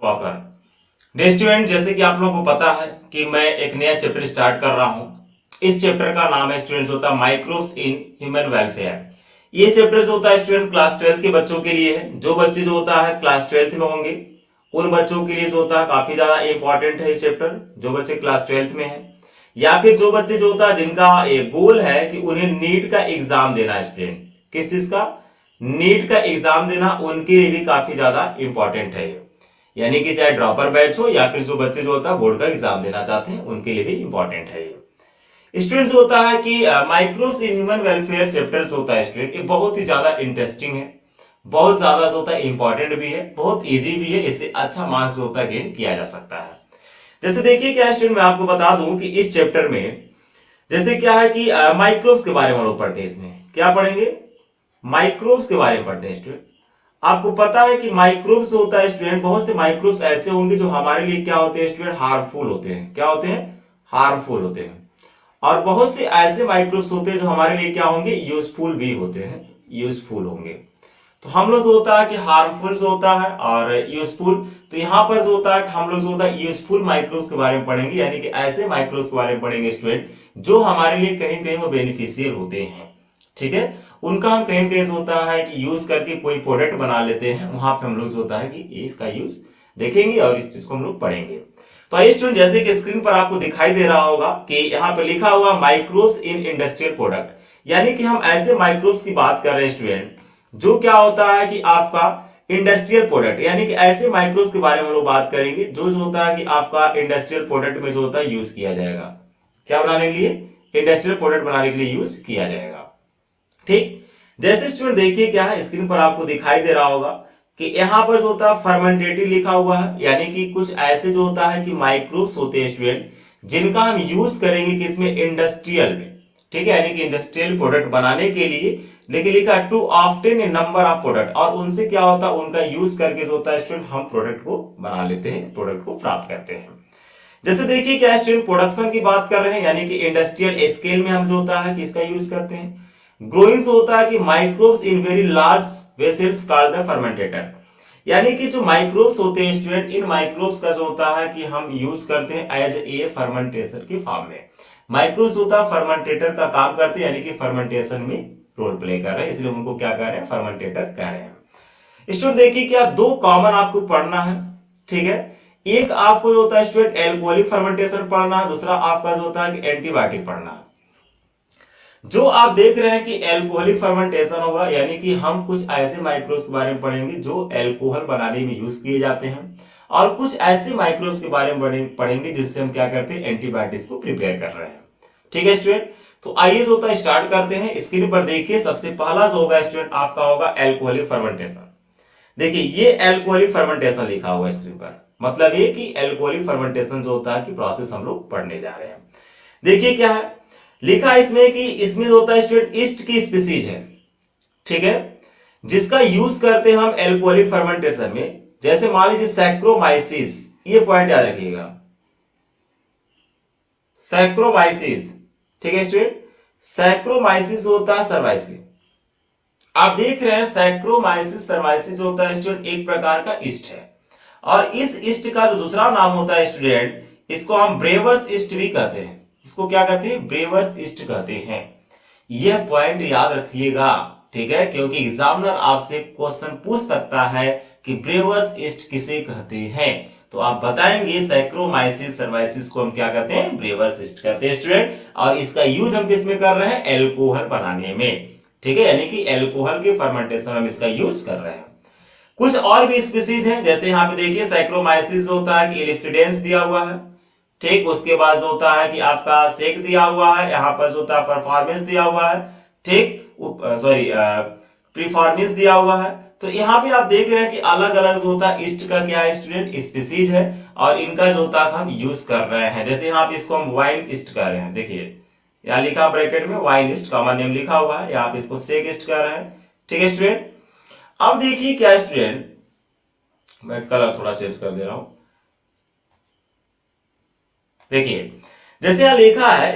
Walker. Dear student, जैसे कि आप लोगों को पता है कि मैं एक नया चैप्टर स्टार्ट कर रहा हूं। इस चैप्टर का नाम है स्टूडेंट्स होता है माइक्रोब्स इन ह्यूमन वेलफेयर। ये चैप्टर होता है स्टूडेंट क्लास 12 के बच्चों के लिए है। जो बच्चे जो होता है क्लास 12 में होंगे उन बच्चों के लिए जो होता है काफी ज्यादा इंपॉर्टेंट है ये चैप्टर, जो बच्चे क्लास 12 में है, या फिर जो बच्चे जो होता है जिनका एक गोल है कि उन्हें नीट का एग्जाम देना है। स्टूडेंट किस चीज का? नीट का एग्जाम देना, उनके लिए भी काफी ज्यादा इंपॉर्टेंट है। यानी कि चाहे ड्रॉपर बैच हो या फिर जो बच्चे जो होता है बोर्ड का एग्जाम देना चाहते हैं उनके लिए भी इंपॉर्टेंट है ये। स्टूडेंट्स होता है कि माइक्रोस इन ह्यूमन वेलफेयर चैप्टर्स होता है स्टूडेंट, ये बहुत ही ज्यादा इंटरेस्टिंग है, बहुत ज्यादा जो होता है इंपॉर्टेंट भी है, बहुत इजी भी है, इससे अच्छा मार्क्स होता है गेन किया जा सकता है। जैसे देखिए क्या स्टूडेंट, मैं आपको बता दूं कि इस चैप्टर में जैसे क्या है कि माइक्रोब्स के बारे में हम लोग पढ़ते हैं। इसमें क्या पढ़ेंगे? माइक्रोब्स के बारे में पढ़ते हैं स्टूडेंट। आपको पता है कि माइक्रोब्स होता है स्टूडेंट, बहुत से माइक्रोब्स ऐसे होंगे जो हमारे लिए क्या होते हैं स्टूडेंट? हार्मफुल होते हैं। क्या होते हैं? हार्मफुल होते हैं। और बहुत से ऐसे माइक्रोब्स होते हैं जो हमारे लिए क्या होंगे? यूजफुल भी होते हैं, यूजफुल होंगे। तो हम लोग जो होता है कि हार्मफुल जो होता है और यूजफुल, तो यहां पर जो होता है कि हम लोग जो होता है यूजफुल माइक्रोब्स के बारे में पढ़ेंगे, यानी कि ऐसे माइक्रोब्स के बारे में पढ़ेंगे स्टूडेंट जो हमारे लिए कहीं कहीं वो बेनिफिशियल होते हैं। ठीक है, उनका हम कहीं कहीं से होता है कि यूज करके कोई प्रोडक्ट बना लेते हैं, वहां पे हम लोग होता है कि इसका यूज देखेंगे और इस चीज को हम लोग पढ़ेंगे। तो आइए स्टूडेंट, जैसे कि स्क्रीन पर आपको दिखाई दे रहा होगा कि यहाँ पे लिखा हुआ माइक्रोब्स इन इंडस्ट्रियल प्रोडक्ट, यानी कि हम ऐसे माइक्रोब्स की बात कर रहे हैं स्टूडेंट जो क्या होता है कि आपका इंडस्ट्रियल प्रोडक्ट, यानी कि ऐसे माइक्रोब्स के बारे में हम लोग बात करेंगे जो जो होता है कि आपका इंडस्ट्रियल प्रोडक्ट में जो होता है यूज किया जाएगा। क्या बनाने के लिए? इंडस्ट्रियल प्रोडक्ट बनाने के लिए यूज किया जाएगा। ठीक, जैसे स्टूडेंट देखिए क्या है, स्क्रीन पर आपको दिखाई दे रहा होगा कि यहां पर जो होता है फर्मेंटेटिव लिखा हुआ है, यानी कि कुछ ऐसे जो होता है कि माइक्रोब्स होते हैं स्टूडेंट जिनका हम यूज करेंगे किसमें? इंडस्ट्रियल में। ठीक है, यानी कि इंडस्ट्रियल प्रोडक्ट बनाने के लिए, लेकिन लिखा to obtain a number of product, और उनसे क्या होता है? उनका यूज करके जो होता है स्टूडेंट हम प्रोडक्ट को बना लेते हैं, प्रोडक्ट को प्राप्त करते हैं। जैसे देखिए क्या स्टूडेंट, प्रोडक्शन की बात कर रहे हैं, यानी कि इंडस्ट्रियल स्केल में हम जो होता है किसका यूज करते हैं? ग्रोइंग होता है कि microbes in very large vessels called the fermentor, यानी कि जो माइक्रोब्स होते हैं स्टूडेंट, इन माइक्रोब्स का जो होता है कि हम यूज करते हैं एज ए फर्मेंटेशन की फॉर्म में। माइक्रोब्स होता है फर्मेंटेटर का काम करते हैं, यानी कि फर्मेंटेशन में रोल प्ले कर रहे हैं, इसलिए उनको क्या कह रहे हैं? फर्मेंटेटर कह रहे हैं। स्टूडेंट देखिए क्या, दो कॉमन आपको पढ़ना है। ठीक है, एक आपको जो होता है स्टूडेंट एल्कोहलिक फर्मेंटेशन पढ़ना है, दूसरा आपका जो होता है कि एंटीबायोटिक पढ़ना है। जो आप देख रहे हैं कि एल्कोहलिक फर्मेंटेशन होगा, यानी कि हम कुछ ऐसे माइक्रोब्स के बारे में पढ़ेंगे जो एल्कोहल बनाने में यूज किए जाते हैं, और कुछ ऐसे माइक्रोब्स के बारे में पढ़ेंगे जिससे हम क्या करते हैं? एंटीबायोटिक्स को प्रिपेयर कर रहे हैं। ठीक है स्टूडेंट, तो आइए जो होता है स्टार्ट करते हैं। स्क्रीन पर देखिए, सबसे पहला जो होगा स्टूडेंट आपका होगा एल्कोहलिक फर्मेंटेशन। देखिए ये एल्कोहलिक फर्मेंटेशन लिखा हुआ है स्क्रीन पर, मतलब ये कि एल्कोहलिक फर्मेंटेशन जो होता है कि प्रोसेस हम लोग पढ़ने जा रहे हैं। देखिए क्या है लिखा है इसमें कि इसमें जो होता है स्टूडेंट ईस्ट की स्पीसीज है। ठीक है, जिसका यूज करते हैं हम एल्कोहलिक फर्मेंटेशन में। जैसे मान लीजिए सैक्रोमाइसिस, ये पॉइंट याद रखिएगा, सैक्रोमाइसिस। ठीक है स्टूडेंट, सैक्रोमाइसिस होता है सर्वाइसिस। आप देख रहे हैं सैक्रोमाइसिस सर्वाइसिस होता है स्टूडेंट एक प्रकार का ईस्ट है, और इस ईस्ट का जो दूसरा नाम होता है स्टूडेंट, इसको हम ब्रेवर्स ईस्ट भी कहते हैं। इसको क्या कहते हैं? ब्रेवर्स ईस्ट कहते हैं। यह पॉइंट याद रखिएगा, ठीक है, क्योंकि एग्जामिनर आपसे क्वेश्चन पूछ सकता है कि ब्रेवर्स ईस्ट किसे कहते हैं, तो आप बताएंगे सैक्रोमाइसिस सर्वाइसिस को हम क्या कहते हैं? ब्रेवर्स ईस्ट कहते हैं स्टूडेंट, और इसका यूज हम किस में कर रहे हैं? एल्कोहल बनाने में। ठीक है, यानी कि एल्कोहल के फर्मेंटेशन में हम इसका यूज कर रहे हैं। कुछ और भी स्पीसीज हैं, जैसे यहाँ पे देखिए सैक्रोमाइसिस होता है कि इलिप्सिडेंस दिया हुआ है। ठीक, उसके बाद जो होता है कि आपका सेक दिया हुआ है, यहाँ पर जो होता है परफॉर्मेंस दिया हुआ है। ठीक, सॉरी प्रीफॉर्मेंस दिया हुआ है। तो यहाँ पे आप देख रहे हैं कि अलग अलग जो होता है ईस्ट का क्या है स्टूडेंट? स्पीसीज है, और इनका जो होता है हम यूज कर रहे हैं। जैसे यहाँ पे इसको हम वाइन ईस्ट कर रहे हैं, देखिए यहाँ लिखा ब्रैकेट में वाइन ईस्ट, कॉमन नेम लिखा हुआ है, यहाँ पे इसको सेक ईस्ट कर रहे हैं। ठीक है स्टूडेंट, अब देखिए क्या स्टूडेंट, मैं कलर थोड़ा चेंज कर दे रहा हूं। देखिए जैसे यहां लिखा है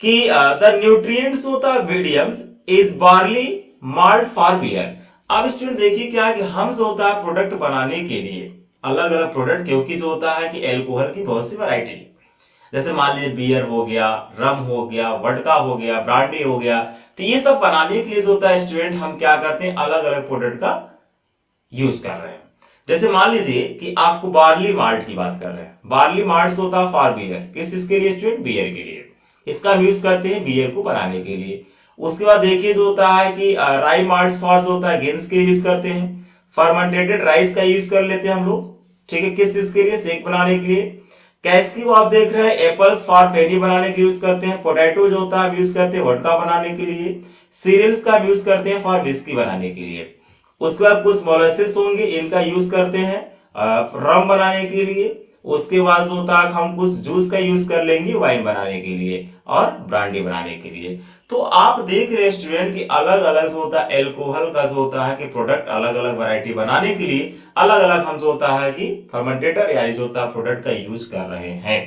कि द न्यूट्रिएंट्स होता है mediums is barley malt for beer. अब स्टूडेंट देखिए क्या है कि हम जो होता है प्रोडक्ट बनाने के लिए, अलग अलग प्रोडक्ट, क्योंकि जो होता है कि एल्कोहल की बहुत सी वैरायटी है। जैसे मान लीजिए बियर हो गया, रम हो गया, वडका हो गया, ब्रांडी हो गया, तो ये सब बनाने के लिए जो होता है स्टूडेंट हम क्या करते हैं, अलग अलग प्रोडक्ट का यूज कर रहे हैं। जैसे मान लीजिए कि आपको बार्ली माल्ट की बात कर रहे हैं, बार्ली माल्ट होता है फॉर बियर, किस चीज के लिए स्टूडेंट, बियर के लिए, इसका हम यूज करते हैं बियर को बनाने के लिए। उसके बाद देखिए जो होता है कि राई माल्ट फॉर होता है गेंस के यूज करते हैं, फर्मेंटेटेड राइस का यूज कर लेते हैं हम लोग, ठीक है, किस चीज के लिए, शेक बनाने के लिए। कैस्क्यू आप देख रहे हैं एप्पल्स फॉर फेनी बनाने के लिए यूज करते हैं, पोटैटो जो होता है यूज करते हैं वोडका बनाने के लिए, सीरियल्स का यूज करते हैं फॉर विस्की बनाने के लिए। उसके बाद कुछ मोलेसेस होंगे, इनका यूज करते हैं रम बनाने के लिए। उसके बाद जो होता है हम कुछ जूस का यूज कर लेंगे वाइन बनाने के लिए और ब्रांडी बनाने के लिए। तो आप देख रहे हैं स्टूडेंट कि अलग अलग जो होता है एल्कोहल का जो होता है कि प्रोडक्ट अलग अलग वैरायटी बनाने के लिए अलग अलग हम जो होता है कि फर्मेंटेटर यानी जो होता है प्रोडक्ट का यूज कर रहे हैं।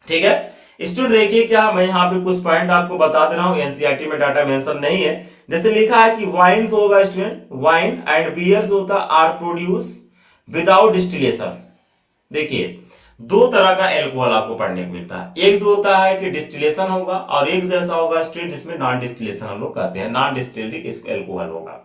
ठीक है स्टूडेंट, देखिए क्या मैं यहाँ पे कुछ पॉइंट आपको बता दे रहा हूँ, एनसीईआरटी में डाटा मेंशन नहीं है। जैसे लिखा है कि वाइन होगा स्टूडेंट, वाइन एंड बियर्स होता आर प्रोड्यूस विदाउट डिस्टिलेशन। देखिए दो तरह का एल्कोहल आपको पढ़ने को मिलता है, एक जो होता है कि डिस्टिलेशन होगा और एक जैसा होगा स्टूडेंट जिसमें नॉन डिस्टिलेशन हम लोग कहते हैं, नॉन डिस्टिलेटिक एल्कोहल होगा।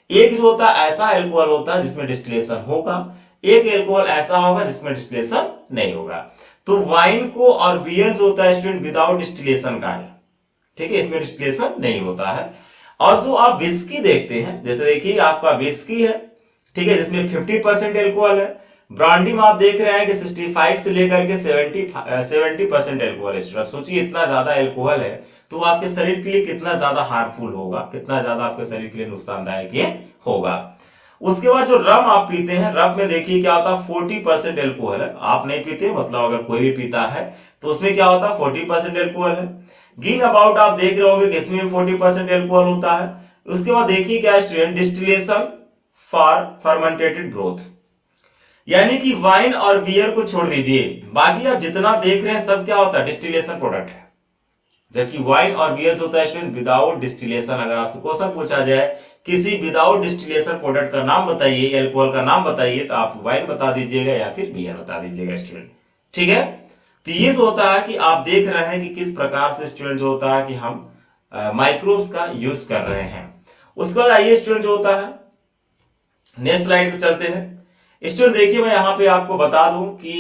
एक जो होता है ऐसा एल्कोहल होता है जिसमें डिस्टिलेशन होगा, एक एल्कोहल ऐसा होगा जिसमें डिस्टिलेशन नहीं होगा। तो वाइन को और बियर जो होता है स्टूडेंट विदाउट डिस्टिलेशन का है, ठीक है, इसमें डिस्टिलेशन नहीं होता है। और जो आप विस्की देखते हैं, जैसे देखिए आपका विस्की है, ठीक है, जिसमें 50% एल्कोहल है। ब्रांडी में आप देख रहे हैं कि 65 से लेकर के 70% एल्कोहल है। सोचिए इतना ज्यादा एल्कोहल है तो आपके शरीर के लिए कितना ज्यादा हार्मफुल होगा, कितना ज्यादा आपके शरीर के लिए नुकसानदायक ये होगा। उसके बाद जो रम आप पीते हैं, रम में देखिए क्या होता है 40% एल्कोहल है। आप नहीं पीते, मतलब अगर कोई भी पीता है तो उसमें क्या होता है 40% एल्कोहल है। गिन अबाउट आप देख रहे होंगे कि इसमें भी 40% एल्कोहल होता है। उसके बाद देखिए क्या स्टूडेंट, डिस्टिलेशन फॉर फर्मेंटेटेड ब्रोथ, यानी कि वाइन और बियर को छोड़ दीजिए, बाकी आप जितना देख रहे हैं सब क्या होता है डिस्टिलेशन प्रोडक्ट है। जबकि वाइन और बियर होता है स्टूडेंट विदाउट डिस्टिलेशन। अगर आपसे क्वेश्चन पूछा जाए किसी विदाउट डिस्टिलेशन प्रोडक्ट का नाम बताइए, एल्कोहल का नाम बताइए, तो आप वाइन बता दीजिएगा या फिर बियर बता दीजिएगा स्टूडेंट। ठीक है, तो ये जो होता है कि आप देख रहे हैं कि किस प्रकार से स्टूडेंट जो होता है कि हम माइक्रोब्स का यूज कर रहे हैं। उसके बाद आइए स्टूडेंट जो होता है नेक्स्ट स्लाइड पे चलते हैं। स्टूडेंट देखिए मैं यहाँ पे आपको बता दूं कि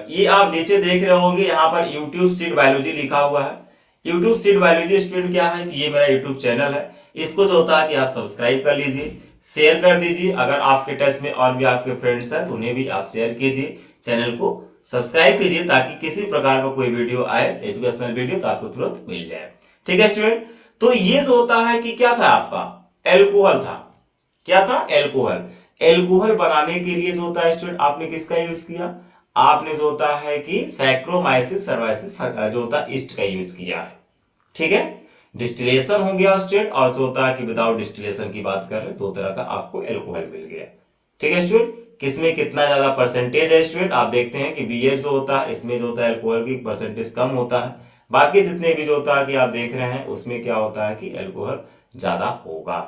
ये आप नीचे देख रहे होंगे, यहाँ पर यूट्यूब सीड बायोलॉजी लिखा हुआ है। यूट्यूब सीड बायोलॉजी स्टूडेंट क्या है कि ये मेरा यूट्यूब चैनल है, इसको जो होता है कि आप सब्सक्राइब कर लीजिए, शेयर कर दीजिए। अगर आपके टच में और भी आपके फ्रेंड्स हैं तो उन्हें भी आप शेयर कीजिए, चैनल को सब्सक्राइब कीजिए ताकि किसी प्रकार का कोई वीडियो आए एजुकेशनल वीडियो तो आपको तुरंत मिल जाए। ठीक है स्टूडेंट, तो ये जो होता है कि क्या था आपका एल्कोहल था, क्या था एल्कोहल। एल्कोहल बनाने के लिए जो होता है स्टूडेंट आपने किसका यूज किया, आपने जो होता है कि सैक्रोमाइसिस सर्वाइसिस जो होता है ईस्ट का यूज किया है। ठीक है, डिस्टिलेशन हो गया स्टूडेंट, और जो होता है कि विदाउट डिस्टिलेशन की बात कर रहे हैं, दो तरह का आपको एल्कोहल मिल गया। ठीक है स्टूडेंट, किसमें कितना ज्यादा परसेंटेज है स्टूडेंट, आप देखते हैं कि बियर जो होता है इसमें जो होता है एल्कोहल की परसेंटेज कम होता है, बाकी जितने भी जो होता है कि आप देख रहे हैं उसमें क्या होता है कि एल्कोहल ज्यादा होगा।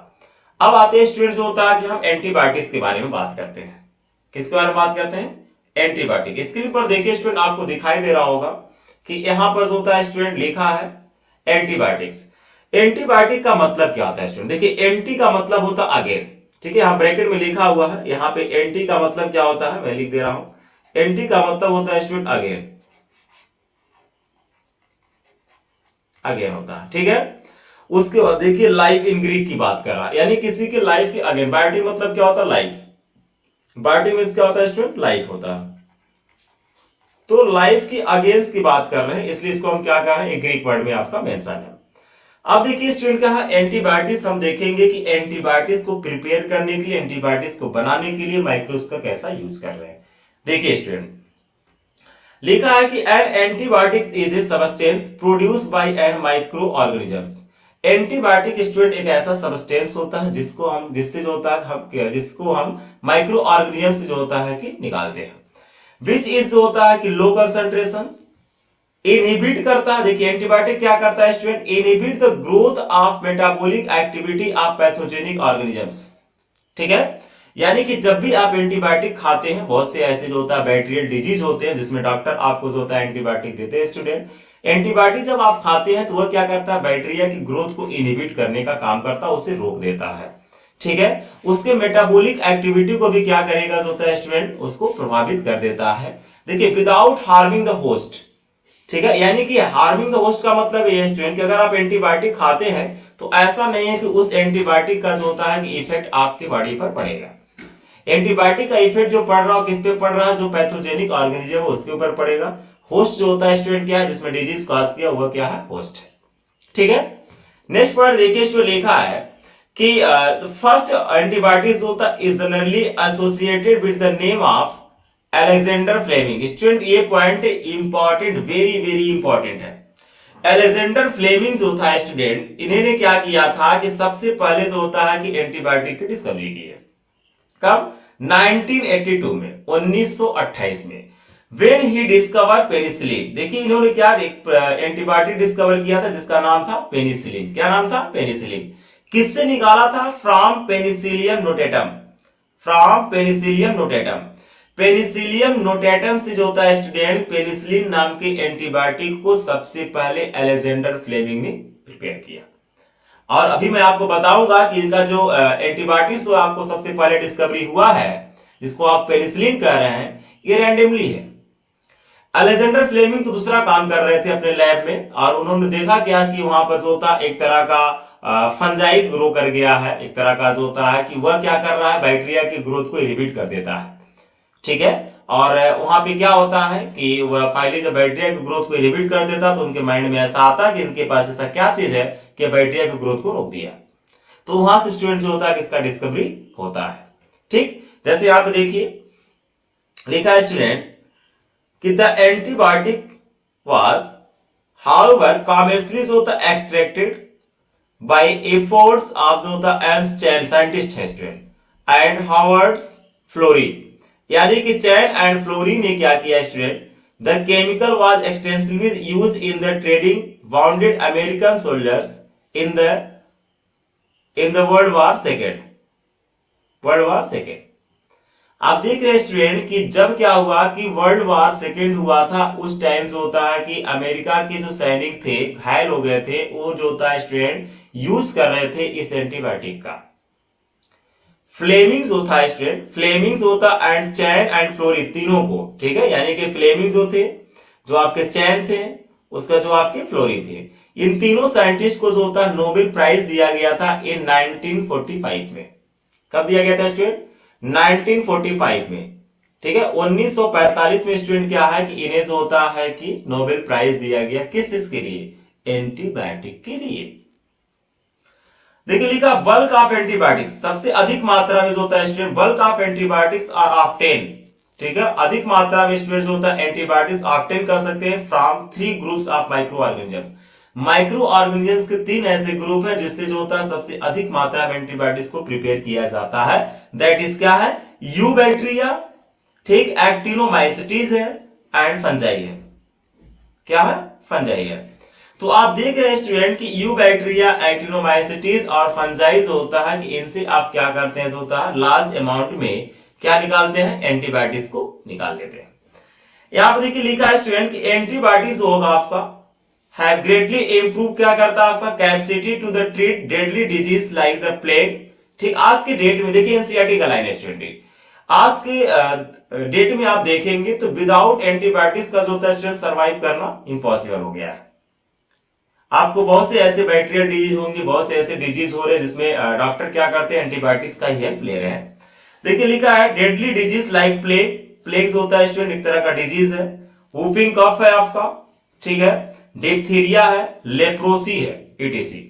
अब आते हैं स्टूडेंट जो होता है कि हम एंटीबायोटिक्स के बारे में बात करते हैं। किसके बारे में बात करते हैं, एंटीबायोटिक। स्क्रीन पर देखिए स्टूडेंट आपको दिखाई दे रहा होगा कि यहां पर जो होता है स्टूडेंट लिखा है एंटीबायोटिक्स। एंटीबायोटिक का मतलब क्या होता है स्टूडेंट, देखिए एंटी का मतलब होता है अगेन, ठीक है, यहाँ ब्रैकेट में लिखा हुआ है, यहाँ पे एंटी का मतलब क्या होता है मैं लिख दे रहा हूं, एंटी का मतलब होता है स्टूडेंट अगेन, अगेन होता है। ठीक है, उसके बाद देखिए लाइफ इन ग्रीक की बात कर रहा है, यानी किसी के लाइफ के अगेन। बायोटिक मतलब क्या होता है लाइफ, बायोटिक मींस क्या होता है स्टूडेंट लाइफ होता है, तो लाइफ की अगेंस्ट की बात कर रहे हैं, इसलिए इसको हम क्या कह रहे हैं, ग्रीक वर्ड में आपका मेंशन है। अब देखिए स्टूडेंट कहा एंटीबायोटिक्स, हम देखेंगे कि एंटीबायोटिक्स को प्रिपेयर करने के लिए, एंटीबायोटिक्स को बनाने के लिए माइक्रोब्स का कैसा यूज कर रहे हैं। देखिए स्टूडेंट लिखा है कि an antibiotics is a substance produce by an micro organisms. Antibiotic student एक ऐसा सब्सटेंस होता है जिसको हम, जिससे जो होता है जिसको हम माइक्रो ऑर्गेनिज्म से जो होता है कि निकालते हैं, विच इज जो होता है कि लो कंसंट्रेशन, इनहिबिट करता है। देखिए एंटीबायोटिक क्या करता है student, inhibit the growth of metabolic activity of pathogenic organisms. ठीक है, यानी कि जब भी आप एंटीबायोटिक खाते हैं, बहुत से ऐसे जो होता है बैक्टीरियल डिजीज होते हैं जिसमें डॉक्टर आपको जो होता है एंटीबायोटिक देते हैं स्टूडेंट। एंटीबायोटिक जब आप खाते हैं तो वह क्या करता है, बैक्टीरिया की ग्रोथ को इनहिबिट करने का काम करता है, उसे रोक देता है। ठीक है, उसके मेटाबॉलिक एक्टिविटी को भी क्या करेगा जो होता है स्टूडेंट, उसको प्रभावित कर देता है। देखिए विदाउट हार्मिंग द होस्ट, ठीक है, यानी कि हार्मिंग द होस्ट का मतलब ये है स्टूडेंट कि अगर आप एंटीबायोटिक खाते हैं तो ऐसा नहीं है कि उस एंटीबायोटिक का जो होता है कि इफेक्ट आपके बॉडी पर पड़ेगा। एंटीबायोटिक का इफेक्ट जो पड़ रहा हो किस पे पड़ रहा है, जो पैथोजेनिक ऑर्गेनिज्म है उसके ऊपर पड़ेगा। होस्ट जो होता है स्टूडेंट क्या है, जिसमें डिजीज कॉज किया वह क्या है, होस्ट है। ठीक है, नेक्स्ट पॉइंट देखिए जो लिखा है कि फर्स्ट एंटीबायोटिक होता है is generally associated with the name of Alexander Fleming. Student ये point important, very very important है। अलेक्जेंडर फ्लेमिंग जो था स्टूडेंट, इन्होंने क्या किया था कि सबसे पहले जो होता है कि एंटीबायोटिक की डिस्कवरी की है। कब, 1982 में, 1928 में, when he discovered penicillin। देखिए इन्होंने क्या एंटीबायोटिक डिस्कवर किया था जिसका नाम था पेनिसिलिन। क्या नाम था, पेनिसिलिन। किससे निकाला था, from Penicillium notatum, from Penicillium notatum. Penicillium notatum से जो होता है स्टूडेंट, पेनिसिलिन नाम के एंटीबायोटिक को सबसे पहले अलेक्जेंडर फ्लेमिंग ने प्रिपेयर किया। और अभी मैं आपको बताऊंगा कि इनका जो एंटीबायोटिक्स आपको सबसे पहले डिस्कवरी हुआ है, जिसको आप पेनिसिलिन कह रहे हैं, ये रैंडमली है। अलेक्जेंडर फ्लेमिंग तो दूसरा काम कर रहे थे अपने लैब में, और उन्होंने देखा क्या कि वहां पर जो होता एक तरह का फंजाई ग्रो कर गया है, एक तरह का जो होता है कि वह क्या कर रहा है, बैक्टीरिया की ग्रोथ को इनहिबिट कर देता है। ठीक है, और वहां पे क्या होता है कि वह फाइनली जब बैक्टीरिया की ग्रोथ को इनहिबिट कर देता तो उनके माइंड में ऐसा आता कि इनके पास ऐसा क्या चीज है कि बैक्टीरिया की ग्रोथ को रोक दिया। तो वहां से स्टूडेंट जो होता है इसका डिस्कवरी होता है। ठीक, जैसे यहाँ पे देखिए लिखा है स्टूडेंट कि the antibiotic was however commercially जो होता एक्सट्रैक्टेड बाय एफर्ट्स ऑफ जो होता अर्नस्ट चैन, साइंटिस्ट है स्टूडेंट, एंड हावर्ड फ्लोरी। यानी कि चैन एंड फ्लोरी ने क्या किया student, the chemical was extensively used in the trading bounded American soldiers in the world war second, world war second. आप देख रहे हैं स्टूडेंट कि जब क्या हुआ कि वर्ल्ड वॉर सेकेंड हुआ था, उस टाइम से होता है कि अमेरिका के जो सैनिक थे घायल हो गए थे, वो जो होता है स्टूडेंट यूज कर रहे थे इस एंटीबायोटिक का। फ्लेमिंग जो था स्टूडेंट, फ्लेमिंग होता एंड चैन एंड फ्लोरी तीनों को, ठीक है, यानी कि फ्लेमिंग जो थे, जो आपके चैन थे, उसका जो आपके फ्लोरी थे, इन तीनों साइंटिस्ट को जो होता है नोबेल प्राइज दिया गया था इन 1945 में। कब दिया गया था स्टूडेंट, 1945 में। ठीक है, 1945 में स्टूडेंट क्या है कि इन्हें जो होता है कि नोबेल प्राइज दिया गया, किस चीज के लिए, एंटीबायोटिक के लिए। देखिए लिखा बल्क ऑफ एंटीबायोटिक्स, सबसे अधिक मात्रा में जो होता है student bulk of antibiotics are obtain. ठीक है, अधिक मात्रा में स्टूडेंट जो होता है एंटीबायोटिक्स ऑब्टेन कर सकते हैं from 3 groups of micro organism. Micro organism के 3 ऐसे ग्रुप हैं जिससे जो होता है सबसे अधिक मात्रा में एंटीबायोटिक्स को प्रिपेयर किया जाता है। दैट इज क्या है, यू बैक्टीरिया, ठीक, एक्टिनोमाइसिटीज है, एंड फंजाई है। क्या है, फंजाई है। तो आप देख रहे हैं स्टूडेंट कि यू बैक्टीरिया, एक्टिनोमाइसिटीज और फंजाइज होता है कि इनसे आप क्या करते हैं, जो होता है लार्ज अमाउंट में क्या निकालते हैं, एंटीबायोटिक्स को निकाल लेते हैं। यहां पर देखिए लिखा है स्टूडेंट कि एंटीबायोटिक्स होगा आपका हैव ग्रेटली इंप्रूव, क्या करता है आपका, capacity to the treat deadly disease like the plague. ठीक, आज के डेट में देखिए एनसीईआरटी का लाइन है स्टूडेंट, आज के डेट में आप देखेंगे तो विदाउट एंटीबायोटिक्स का जो होता है स्टूडेंट सर्वाइव करना इम्पॉसिबल हो गया है। आपको बहुत से ऐसे बैक्टीरियल डिजीज होंगे, बहुत से ऐसे डिजीज हो रहे हैं जिसमें डॉक्टर क्या करते हैं, एंटीबायोटिक्स का ही हेल्प ले रहे हैं। देखिए लिखा है deadly disease like plague, plague होता है स्टूडेंट एक तरह का डिजीज है, वूफिंग कफ है आपका, ठीक है, डिप्थीरिया है, लेप्रोसी है, ईटीसी।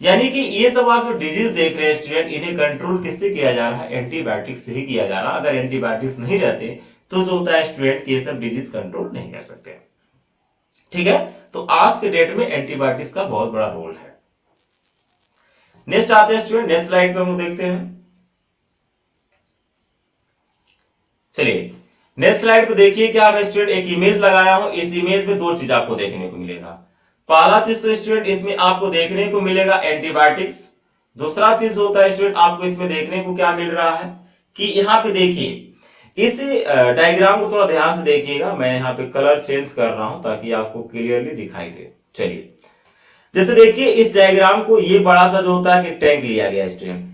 यानी कि ये सब आप जो डिजीज देख रहे हैं स्टूडेंट, इन्हें कंट्रोल किससे किया जा रहा है, एंटीबायोटिक से ही किया जा रहा है। अगर एंटीबायोटिक्स नहीं रहते तो जो होता है स्टूडेंट ये सब डिजीज कंट्रोल नहीं कर सकते। ठीक है, तो आज के डेट में एंटीबायोटिक्स का बहुत बड़ा रोल है। नेक्स्ट आते हैं स्टूडेंट, नेक्स्ट स्लाइड पे हम देखते हैं। चलिए नेक्स्ट स्लाइड पे देखिए क्या मैं स्टूडेंट एक इमेज लगाया हूं, इस इमेज में 2 चीज आपको देखने को मिलेगा। पहला चीज तो स्टूडेंट इसमें आपको देखने को मिलेगा एंटीबायोटिक्स, दूसरा चीज होता है स्टूडेंट आपको इसमें देखने को क्या मिल रहा है कि यहाँ पे देखिए इस डायग्राम को थोड़ा ध्यान से देखिएगा। मैं यहाँ पे कलर चेंज कर रहा हूं ताकि आपको क्लियरली दिखाई दे। चलिए, जैसे देखिए इस डायग्राम को, ये बड़ा सा जो होता है कि टैंक लिया गया है स्टूडेंट।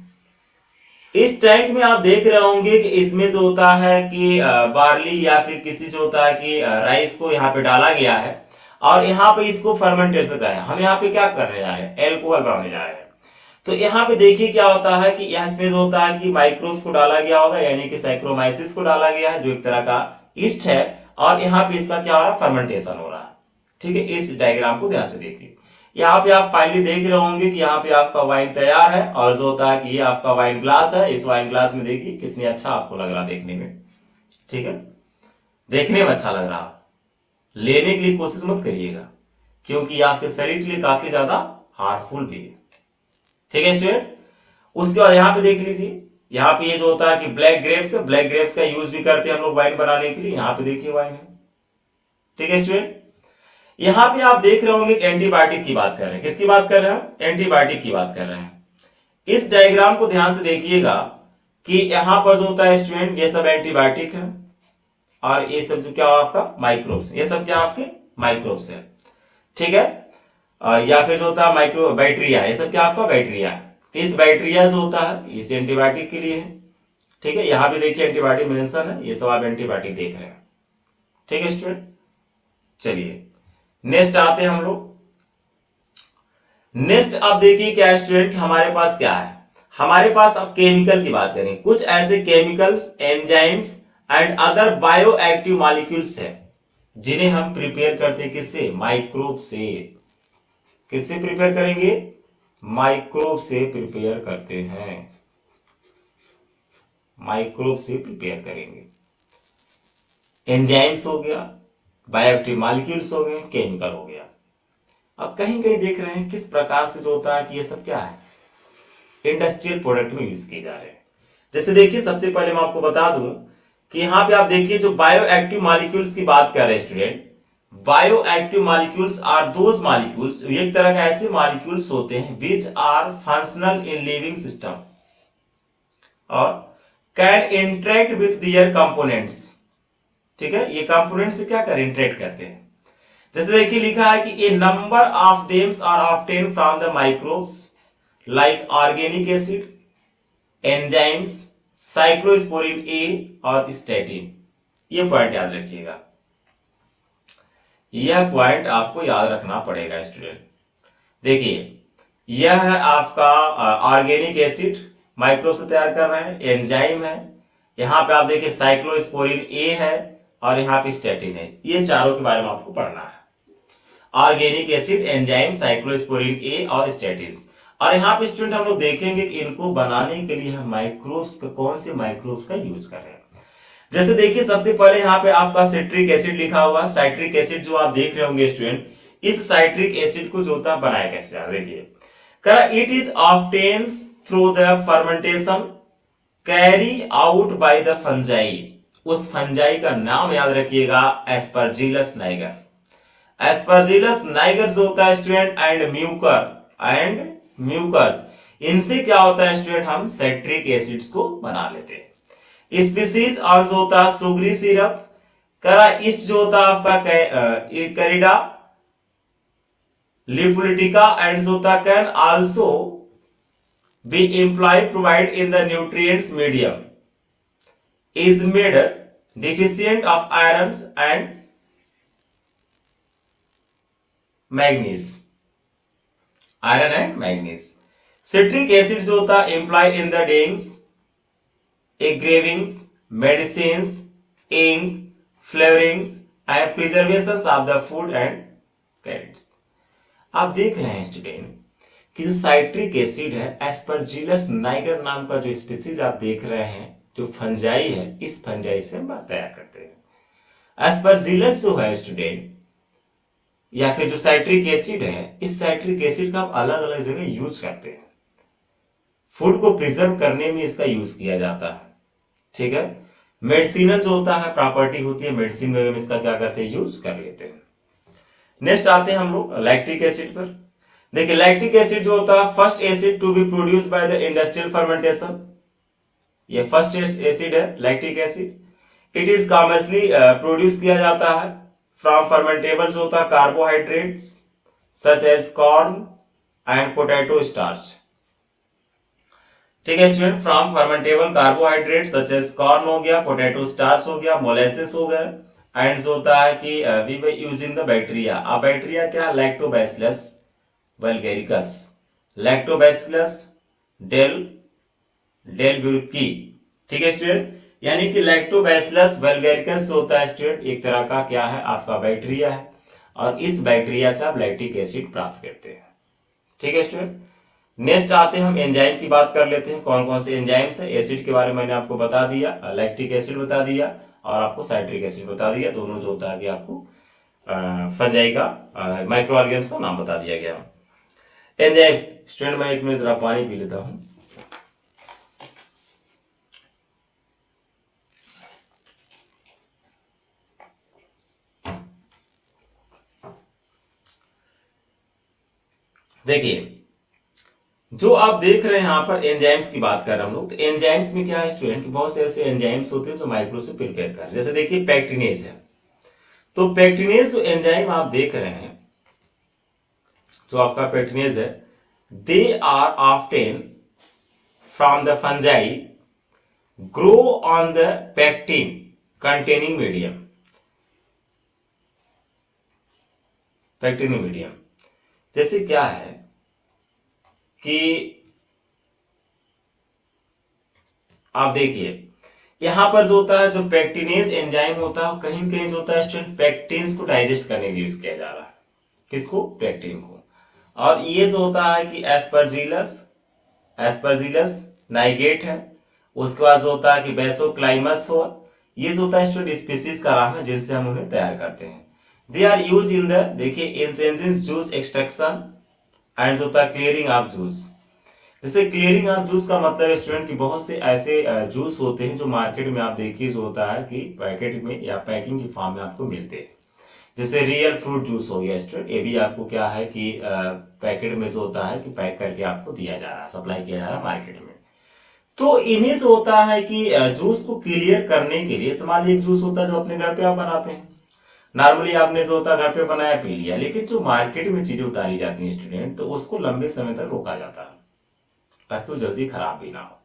इस टैंक में आप देख रहे होंगे कि इसमें जो होता है कि बार्ली या फिर किसी जो होता है कि राइस को यहाँ पे डाला गया है और यहाँ पे इसको फर्मेंटेशन कराया। हम यहाँ पे क्या करने जा रहे हैं, एल्कोहल बनाने जा रहे हैं। तो यहाँ पे देखिए क्या होता है कि यहाँ इसमें जो होता है कि माइक्रोब्स को डाला गया होगा, यानी कि साइक्रोमाइसिस को डाला गया है जो एक तरह का ईस्ट है, और यहाँ पे इसका क्या हो रहा है, फर्मेंटेशन हो रहा है। ठीक है, इस डायग्राम को ध्यान से देखिए। यहाँ पे आप फाइनली देख रहे होंगे कि यहाँ पे आपका वाइन तैयार है और जो होता है कि ये आपका वाइन ग्लास है। इस वाइन ग्लास में देखिए कितनी अच्छा आपको लग रहा है देखने में। ठीक है, देखने में अच्छा लग रहा है, लेने के लिए कोशिश मत करिएगा क्योंकि ये आपके शरीर के लिए काफी ज्यादा हार्मफुल भी है। ठीक है स्टूडेंट, उसके बाद यहाँ पे देख लीजिए, यहाँ पे ये जो होता है कि ब्लैक ग्रेप्स है, ब्लैक ग्रेप्स का यूज भी करते हैं हम लोग वाइन बनाने के लिए। यहाँ पे देखिए वाइन है। ठीक है स्टूडेंट, यहाँ पे आप देख रहे होंगे एंटीबायोटिक की बात कर रहे हैं। किसकी बात कर रहे हैं, एंटीबायोटिक की बात कर रहे हैं। इस डायग्राम को ध्यान से देखिएगा कि यहाँ पर जो होता है स्टूडेंट, ये सब एंटीबायोटिक है और ये सब जो क्या आपका माइक्रोब्स, ये सब क्या आपके माइक्रोब्स है। ठीक है, या फिर जो होता है माइक्रो बैक्टीरिया, ये सब क्या आपका बैक्टीरिया है। तो इस बैक्टीरिया जो होता है इस एंटीबायोटिक के लिए है। ठीक है, यहाँ पे देखिए एंटीबायोटिक मेंशन है, ये सब आप एंटीबायोटिक देख रहे हैं। ठीक है स्टूडेंट, चलिए नेक्स्ट आते हैं हम लोग। नेक्स्ट आप देखिए क्या स्टूडेंट, हमारे पास क्या है, हमारे पास अब केमिकल की बात करें। कुछ ऐसे chemicals, enzymes and other bio active molecules है जिन्हें हम प्रिपेयर करते हैं किससे, माइक्रोब से। किससे प्रिपेयर करेंगे, माइक्रोब से प्रिपेयर करते हैं, माइक्रोब से प्रिपेयर करेंगे। एंजाइम्स हो गया, बायोएक्टिव मॉलिक्यूल्स हो गए, केमिकल हो गया। अब कहीं कहीं देख रहे हैं किस प्रकार से जो होता है कि ये सब क्या है, इंडस्ट्रियल प्रोडक्ट में यूज किए जा रहे हैं। जैसे देखिए सबसे पहले मैं आपको बता दूं कि यहाँ पे आप देखिए जो बायोएक्टिव मॉलिक्यूल्स की बात कर रहे हैं student, bioactive molecules are those molecules, एक तरह के ऐसे मॉलिक्यूल्स होते हैं which are functional in living system और can interact with their components. ठीक है, ये कंपोनेंट से क्या कर इंटरेक्ट करते हैं। जैसे देखिए लिखा है कि a number of them are obtain from the microbes like organic acid, enzymes, cyclosporin A और स्टैटिन। ये पॉइंट याद रखिएगा, यह पॉइंट आपको याद रखना पड़ेगा स्टूडेंट। देखिए यह है आपका ऑर्गेनिक एसिड, माइक्रोब से तैयार कर रहे हैं, एंजाइम है, यहाँ पे आप देखिए साइक्लोस्पोरिन ए है और यहाँ पे स्टैटिन है। ये चारों के बारे में आपको पढ़ना है, organic acid, enzyme, cyclosporin A और स्टैटिन। और यहाँ पे स्टूडेंट हम लोग देखेंगे कि इनको बनाने के लिए हम माइक्रोब्स का, कौन से माइक्रोब्स का यूज कर रहे हैं। जैसे देखिए सबसे पहले यहाँ पे आपका साइट्रिक एसिड लिखा हुआ है। साइट्रिक एसिड जो आप देख रहे होंगे स्टूडेंट, इस साइट्रिक एसिड को जो होता है बनाया कैसे, देखिए it is obtained through the fermentation carry out by the fungi. उस फंजाई का नाम याद रखिएगा, एस्परजिलस नाइगर। एस्परजिलस नाइगर जो होता है स्टूडेंट एंड म्यूकस, इनसे क्या होता है स्टूडेंट, हम साइट्रिक एसिड्स को बना लेते हैं। स्पीसीज और जो होता है सुगरी सिरप, ईस्ट जो होता है आपका कैरिडा लिपुलिटिका एंड जो होता can also be employed provide in the nutrients medium is made deficient of irons and manganese, iron and manganese। citric acid जो होता है employ in the dyeings, engravings, medicines, ink, flavorings and preservations of the food and carrots। आप देख रहे हैं student कि जो citric acid है, एस्परजिलस नाइगर नाम का जो स्पीसीज आप देख रहे हैं, जो फंजाई है, इस फंजाई से हम तैयार करते हैं। एस्परजिलस जो है स्टूडेंट, या फिर जो साइट्रिक एसिड है, इस साइट्रिक एसिड का हम अलग अलग जगह यूज करते हैं। फूड को प्रिजर्व करने में इसका यूज किया जाता है। ठीक है, मेडिसिनल जो होता है प्रॉपर्टी होती है, मेडिसिन में हम इसका क्या करते हैं, यूज कर लेते हैं। नेक्स्ट आते हैं हम लोग लैक्टिक एसिड पर। देखिए लैक्टिक एसिड जो होता है first acid to be produce by the industrial fermentation. ये फर्स्ट एसिड है lactic acid. It is commonly produce किया जाता है फ्रॉम फर्मेंटेबल्स होता है carbohydrates such as corn and potato starch. ठीक है student, from fermentable carbohydrate such as corn हो गया, पोटैटो स्टार्च हो गया, मोलेसिस हो गया, एंड होता है कि we were using the bacteria. अब बैक्टीरिया क्या, लैक्टोबैसिलस वल्गैरिकस, लैक्टोबैसिलस डेलब्रूकी। ठीक है स्टूडेंट, यानी कि लैक्टोबैसिलस वल्गैरिकस होता है स्टूडेंट एक तरह का क्या है आपका बैक्टीरिया है, और इस बैक्टीरिया से आप लैक्टिक एसिड प्राप्त करते हैं। ठीक है स्टूडेंट, नेक्स्ट आते हैं हम एंजाइम की बात कर लेते हैं। कौन कौन से एंजाइम्स है, एसिड के बारे में मैंने आपको बता दिया, लैक्टिक एसिड बता दिया और आपको साइट्रिक एसिड बता दिया, दोनों जो होता है कि आपको फंजाई का माइक्रो ऑर्गेनिज्म का नाम बता दिया गया। एंजाइम्स स्टूडेंट, मैं एक मिनट जरा पानी पी लेता हूँ। देखिए जो आप देख रहे हैं यहाँ पर एंजाइम्स की बात कर रहे हैं हम लोग, तो एंजाइम्स में क्या है स्टूडेंट, बहुत से ऐसे एंजाइम्स होते हैं जो माइक्रो से प्रिपेयर कर रहे हैं। जैसे देखिए पैक्टिनेज है, तो पैक्टिनेज जो एंजाइम आप देख रहे हैं, जो आपका पैक्टिनेज है, they are often from the fungi grow on the pectin containing medium. Pectinic medium जैसे क्या है कि आप देखिए यहां पर जो होता है, जो पैक्टिनेज एंजाइम होता है, कहीं कहीं जो होता है स्टूडेंट पैक्टिन्स को डाइजेस्ट करने के लिए यूज किया जा रहा है। किसको, पैक्टिन को। और ये जो होता है कि एस्परजिलस नाइगेट है। उसके बाद जो होता है कि बेसोक्लाइमस हो, ये जो होता है स्टूडेंट स्पीसीज का नाम है जिनसे हम उन्हें तैयार करते हैं। They are use in the, देखिए इन जूस एक्सट्रैक्शन एंड जो होता है क्लियरिंग ऑफ जूस। जैसे क्लियरिंग ऑफ जूस का मतलब स्टूडेंट कि बहुत से ऐसे जूस होते हैं जो मार्केट में आप देखिए जो होता है कि पैकेट में या पैकिंग की फॉर्म में आपको मिलते हैं। जैसे रियल फ्रूट जूस हो गया स्टूडेंट, ये भी आपको क्या है कि पैकेट में जो होता है कि पैक करके आपको दिया जा रहा है, सप्लाई किया जा रहा है मार्केट में। तो इन्हीं से होता है कि जूस को क्लियर करने के लिए, मान लीजिए जूस होता है जो अपने घर पे आप बनाते हैं, नॉर्मली आपने जो होता है घर पे बनाया पी लिया, लेकिन जो मार्केट में चीजें उतारी जाती हैं स्टूडेंट, तो उसको लंबे समय तक रोका जाता है ताकि वो जल्दी खराब भी ना हो।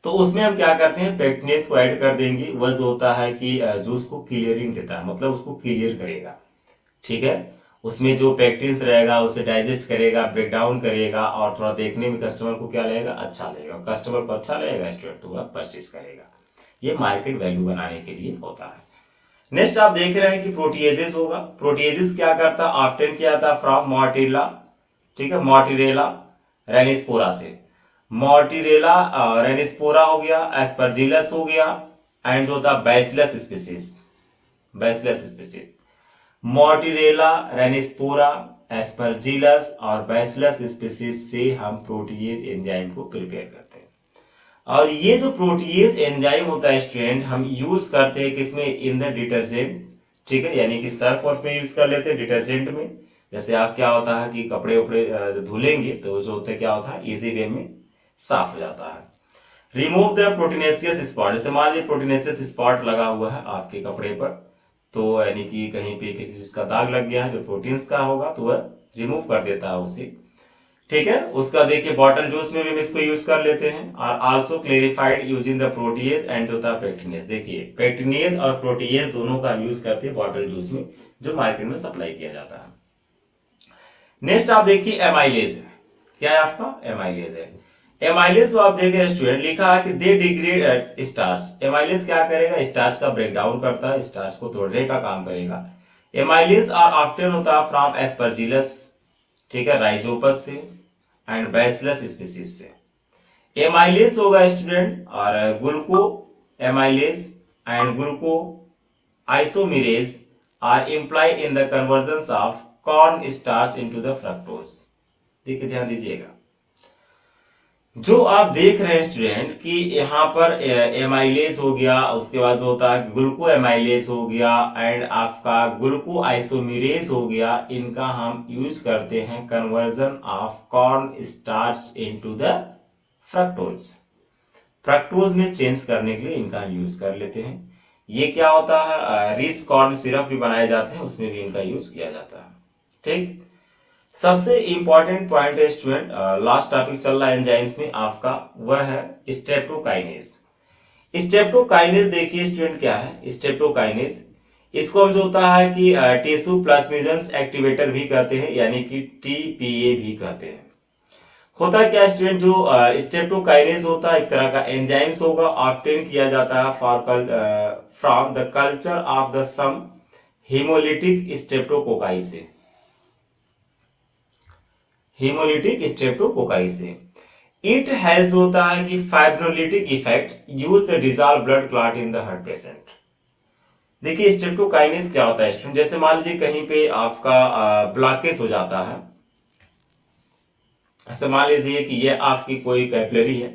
तो उसमें हम क्या करते हैं, पैक्टिनेज को ऐड कर देंगे। वह जो होता है कि जूस को क्लियरिंग देता है, मतलब उसको क्लियर करेगा। ठीक है, उसमें जो पैक्टिन्स रहेगा उसे डाइजेस्ट करेगा, ब्रेक डाउन करेगा, और थोड़ा देखने में कस्टमर को क्या लगेगा, अच्छा लगेगा। कस्टमर को अच्छा लगेगा स्टूडेंट तो वह परचेज करेगा। ये मार्केट वैल्यू बनाने के लिए होता है। नेक्स्ट आप देख रहे हैं कि प्रोटीएजेस होगा। प्रोटीएजेस क्या करता है, ऑफ्टन किया था फ्रॉम मोर्टिला, ठीक है, मोर्टिरेला रेनिस्पोरा से। मोर्टिरेला रेनिस्पोरा हो गया, एस्परजिलस हो गया, एंड जो होता है Bacillus species, Bacillus species. Mortierella, रेनिस्पोरा, एस्परजिलस और बैसिलस स्पीसीज से हम प्रोटीएज एंजाइम को प्रिपेयर करते हैं। और ये जो प्रोटीएज एंजाइम होता है स्टूडेंट, हम यूज करते हैं किसमें, इन द डिटर्जेंट। ठीक है, यानी कि सर्फ और पे यूज कर लेते हैं डिटर्जेंट में। जैसे आप क्या होता है कि कपड़े उपड़े धुलेंगे तो जो होता है क्या होता है, इजी वे में साफ हो जाता है। रिमूव द प्रोटीनेशियस स्पॉट, जैसे मान लीजिए प्रोटीनेशियस स्पॉट लगा हुआ है आपके कपड़े पर, तो यानी कि कहीं पे किसी चीज का दाग लग गया है जो प्रोटीन्स का होगा, तो वह रिमूव कर देता है उसे। ठीक है, उसका देखिए बॉटल जूस में भी इसको यूज कर लेते हैं। और also clarified using the protease and होता है पैक्टिनेज। देखिए पैक्टिनेज और प्रोटीएज दोनों का यूज करते हैं बॉटल जूस में, जो मार्केट में सप्लाई किया जाता है। नेक्स्ट आप देखिए एमाइलेज, क्या है आपका, एमाइलेज है। एमाइलेज जो आप देखें स्टूडेंट, लिखा है कि दे डिग्रेड स्टार्च। एमाइलेज क्या करेगा, स्टार्च का ब्रेक डाउन करता है, स्टार्च को तोड़ने का काम करेगा। एमाइलेज आर ऑफ्टन होता है फ्रॉम एस्परजिलस, ठीक है, राइजोपस से, एंड बैसिलस स्पीसीज से। एमाइलेज होगा स्टूडेंट, और gluco amylase and gluco isomerase are implied in the conversion of corn starch into the fructose. देखिए ध्यान दीजिएगा, जो आप देख रहे हैं स्टूडेंट कि यहाँ पर एमाइलेज हो गया, उसके बाद होता है ग्लूको एमाइलेज हो गया, एंड आपका ग्लूको आइसोमेरेज हो गया। इनका हम यूज करते हैं conversion of corn starch into the fructose. Fructose में चेंज करने के लिए इनका हम यूज कर लेते हैं। ये क्या होता है, रिच कॉर्न सिरप भी बनाए जाते हैं, उसमें भी इनका यूज किया जाता है। ठीक, सबसे इंपॉर्टेंट पॉइंट है स्टूडेंट, लास्ट टॉपिक चल रहा है एंजाइम्स में आपका, वह है स्ट्रेप्टोकाइनेज। स्ट्रेप्टोकाइनेज देखिए स्टूडेंट क्या है स्ट्रेप्टोकाइनेज, इसको हम जो होता है कि टिश्यू प्लाज्मिजेंस एक्टिवेटर भी कहते हैं, यानी कि टीपीए भी कहते हैं। होता है क्या स्टूडेंट, जो स्ट्रेप्टोकाइनेज होता है एक तरह का एंजाइम्स होगा, ऑब्टेन किया जाता है from the culture of the some hemolytic streptococci से, हेमोलिटिक स्ट्रेप्टोकोकाई से। इट हैज होता है कि fibrinolytic effects, use the dissolve blood clot in the heart patient. देखिए स्ट्रेप्टोकाइनेज क्या होता है स्टूडेंट, जैसे मान लीजिए कहीं पे आपका ब्लॉकेज हो जाता है, ऐसे मान लीजिए कि ये आपकी कोई कैपिलरी है,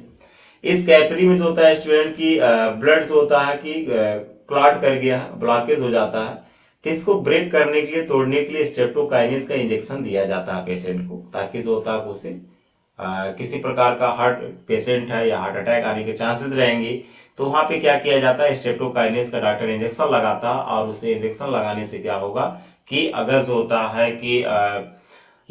इस कैपिलरी में जो होता है स्टूडेंट की ब्लड जो होता है कि क्लॉट कर गया है, ब्लॉकेज हो जाता है, तो इसको ब्रेक करने के लिए, तोड़ने के लिए स्ट्रेप्टोकाइनेज का इंजेक्शन दिया जाता है पेशेंट को, ताकि जो होता है उसे किसी प्रकार का हार्ट पेशेंट है या हार्ट अटैक आने के चांसेस रहेंगे, तो वहां पे क्या किया जाता है, स्ट्रेप्टोकाइनेज का डॉक्टर इंजेक्शन लगाता है, और उसे इंजेक्शन लगाने से क्या होगा कि अगर जो होता है कि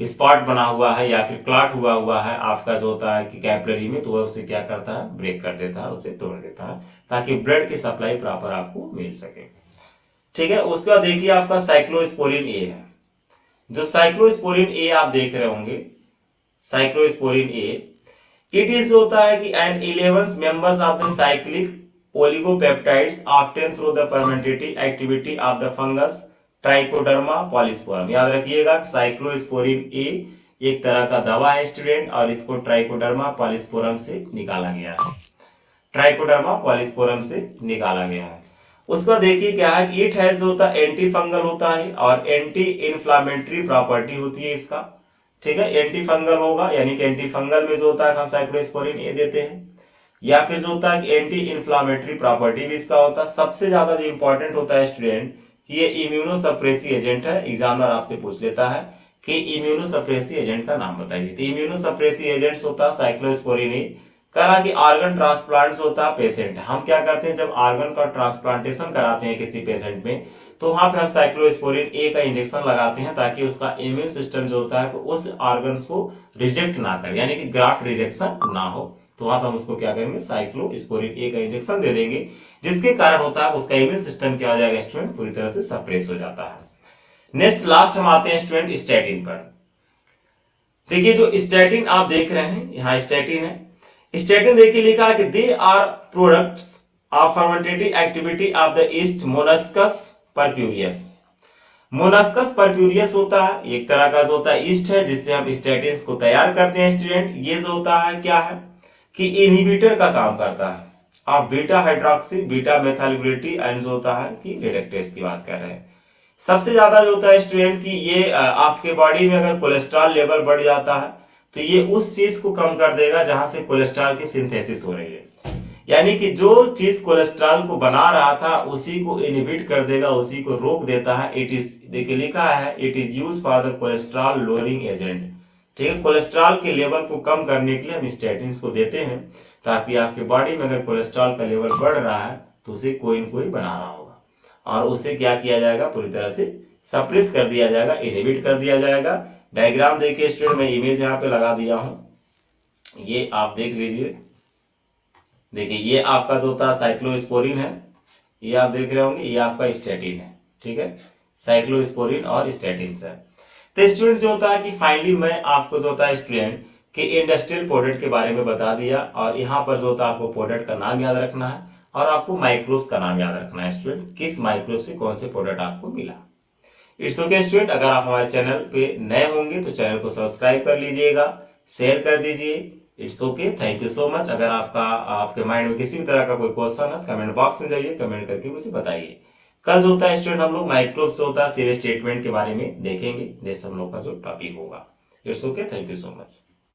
स्पॉट बना हुआ है या फिर क्लॉट हुआ है आपका जो होता है कि कैपिलरी में, तो वह उसे क्या करता है, ब्रेक कर देता है, उसे तोड़ देता है, ताकि ब्लड की सप्लाई प्रॉपर आपको मिल सके। ठीक है, उसका देखिए आपका साइक्लोस्पोरिन ए है, जो साइक्लोस्पोरिन ए आप देख रहे होंगे, साइक्लोस्पोरिन ए, इट इज होता है कि an 11 members of the cyclic oligopeptides obtain through the fermentative activity of the fungus Trichoderma polysporum. याद रखिएगा साइक्लोस्पोरिन ए एक तरह का दवा है स्टूडेंट, और इसको ट्राइकोडर्मा पॉलीस्पोरम से निकाला गया है, ट्राइकोडर्मा पॉलीस्पोरम से निकाला गया है। उसका देखिए क्या है कि इट हैज होता है एंटी फंगल होता है, और एंटी इन्फ्लामेटरी प्रॉपर्टी होती है इसका। ठीक है, एंटी फंगल होगा, यानी कि एंटी फंगल में जो होता है हम साइक्लोस्पोरिन ए देते हैं, या फिर जो होता है कि एंटी इन्फ्लामेटरी प्रॉपर्टी भी इसका होता है। सबसे ज्यादा जो इंपॉर्टेंट होता है स्टूडेंट, ये इम्यूनोसप्रेसिव एजेंट है, एग्जामिनर आपसे पूछ लेता है कि इम्यूनोसप्रेसिव एजेंट का नाम बताइए, तो इम्यूनोसप्रेसिव एजेंट्स होता है साइक्लोस्पोरिन ए। करा कि ऑर्गन ट्रांसप्लांट्स होता है पेशेंट, हम क्या करते हैं जब ऑर्गन का ट्रांसप्लांटेशन कराते हैं किसी पेशेंट में, तो वहां पे हम साइक्लोस्पोरिन ए का इंजेक्शन लगाते हैं, ताकि उसका इम्यून सिस्टम जो होता है उस ऑर्गन को रिजेक्ट ना करे, यानी कि ग्राफ्ट रिजेक्शन ना हो, तो वहां पर हम उसको क्या करेंगे, साइक्लोस्पोरिन ए का इंजेक्शन दे देंगे, जिसके कारण होता है उसका इम्यून सिस्टम क्या हो जाएगा स्टूडेंट, पूरी तरह से सप्रेस हो जाता है। नेक्स्ट लास्ट हम आते हैं स्टूडेंट स्टैटिन पर। देखिए जो स्टैटिन आप देख रहे हैं, यहाँ स्टैटिन है, स्टैटिन देखिए लिखा है कि they are products of fermentative activity of the yeast monascus purpureus. Monascus purpureus होता है एक तरह का जो होता है ईस्ट है, जिससे हम स्टैटिन को तैयार करते हैं स्टूडेंट। ये जो होता है क्या है कि इनहिबिटर का काम करता है, आप बीटा हाइड्रोक्सी बीटा मेथाइलग्लूटी एंड जो होता है कि रिडक्टेज की बात कर रहे हैं। सबसे ज्यादा जो होता है स्टूडेंट कि ये आपके बॉडी में अगर कोलेस्ट्रॉल लेवल बढ़ जाता है, तो ये उस चीज को कम कर देगा जहां से कोलेस्ट्रॉल की सिंथेसिस हो रही है, यानी कि जो चीज कोलेस्ट्रॉल को बना रहा था उसी को इनहिबिट कर देगा, उसी को रोक देता है। इट इज देखिए लिखा है it is use for the cholesterol lowering agent. ठीक है, कोलेस्ट्रॉल के लेवल को कम करने के लिए हम स्टैटिन को देते हैं, ताकि आपके बॉडी में अगर कोलेस्ट्रॉल का लेवल बढ़ रहा है तो उसे कोई न कोई बना रहा होगा, और उसे क्या किया जाएगा, पूरी तरह से सप्रेस कर दिया जाएगा, इनहिबिट कर दिया जाएगा। डायग्राम देखिए स्टूडेंट, मैं इमेज यहाँ पे लगा दिया हूँ, ये आप देख लीजिए। देखिए ये आपका जो होता है साइक्लोस्पोरिन है, ये आप देख रहे होंगे, ये आपका स्टैटिन है। ठीक है, साइक्लोस्पोरिन और स्टैटिन है। तो स्टूडेंट जो होता है कि फाइनली मैं आपको जो होता है स्टूडेंट कि इंडस्ट्रियल प्रोडक्ट के बारे में बता दिया, और यहाँ पर जो होता है आपको प्रोडक्ट का नाम याद रखना है, और आपको माइक्रोब्स का नाम याद रखना है स्टूडेंट, किस माइक्रोब से कौन से प्रोडक्ट आपको मिला। इट्स ओके स्टूडेंट, अगर आप हमारे चैनल पे नए होंगे तो चैनल को सब्सक्राइब कर लीजिएगा, शेयर कर दीजिए। It's okay, thank you so much. अगर आपके माइंड में किसी भी तरह का कोई क्वेश्चन है, कमेंट बॉक्स में जाइए, कमेंट करके मुझे बताइए। कल जो होता है स्टूडेंट हम लोग माइक्रोब से होता है सीरियस ट्रीटमेंट के बारे में देखेंगे, नेक्स्ट हम लोग का जो टॉपिक होगा। It's okay, thank you so much.